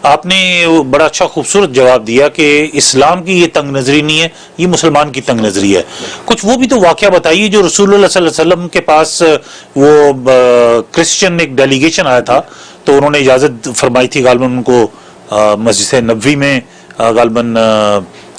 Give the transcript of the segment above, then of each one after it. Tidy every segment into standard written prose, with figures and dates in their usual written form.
آپ نے بڑا اچھا خوبصورت جواب دیا کہ اسلام کی یہ تنگ نظری نہیں ہے، یہ مسلمان کی تنگ نظری ہے. کچھ وہ بھی تو واقعہ بتائیے جو رسول اللہ صلی اللہ علیہ وسلم کے پاس وہ کرسچن ایک ڈیلیگیشن آیا تھا تو انہوں نے اجازت فرمائی تھی غالباً ان کو مسجد نبوی میں غالباً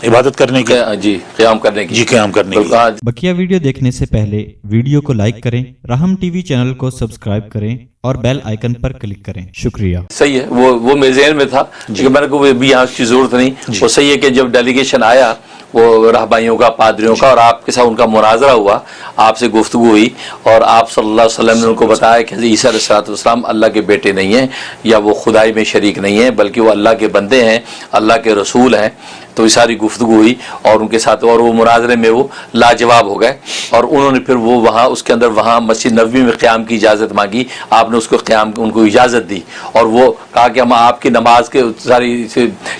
عبادت کرنے کی، جی قیام کرنے کی، جی قیام کرنے کی. بقیہ ویڈیو دیکھنے سے پہلے ویڈیو کو لائک کریں، رحم ٹی وی چینل کو سبسکرائب کریں اور بیل آئیکن پر کلک کریں. شکریہ. صحیح ہے، وہ میرے ذہن میں تھا کہ میں نے کہا بھی یہاں کی ضرورت نہیں. وہ صحیح ہے کہ جب ڈیلیگیشن آیا وہ رہبائیوں کا، پادریوں کا، اور آپ کے ساتھ ان کا مناظرہ ہوا، آپ سے گفتگو ہوئی، اور آپ صلی اللہ علیہ وسلم نے ان کو بتایا کہ عیسیٰ علیہ السلام اللہ کے بیٹے نہیں ہیں یا وہ خدائی میں شریک نہیں ہیں، بلکہ وہ اللہ کے بندے ہیں، اللہ کے رسول ہیں. تو یہ ساری گفتگو ہوئی اور ان کے ساتھ، اور وہ مناظرے میں وہ لاجواب ہو گئے، اور انہوں نے پھر وہ وہاں اس کے اندر وہاں مسجد نبوی میں قیام کی اجازت مانگی. آپ نے اس کو قیام ان کو اجازت دی، اور وہ کہا کہ ہم آپ کی نماز کے ساری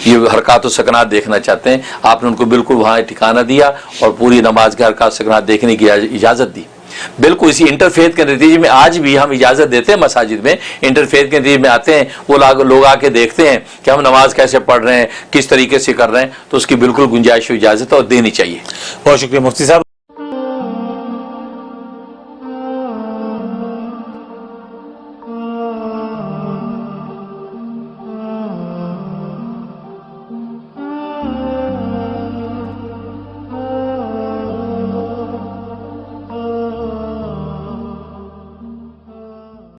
یہ حرکات و سکنات دیکھنا چاہتے ہیں. آپ نے ان کو بالکل وہاں ٹھکانہ دیا اور پوری نماز کے حرکات و سکنات دیکھنے کی اجازت دی. بالکل اسی انٹرفیتھ کے نتیجے میں آج بھی ہم اجازت دیتے ہیں مساجد میں، انٹرفیتھ کے نتیجے میں آتے ہیں وہ لوگ آ کے دیکھتے ہیں کہ ہم نماز کیسے پڑھ رہے ہیں، کس طریقے سے کر رہے ہیں، تو اس کی بالکل گنجائش و اجازت اور دینی چاہیے. بہت شکریہ مفتی صاحب.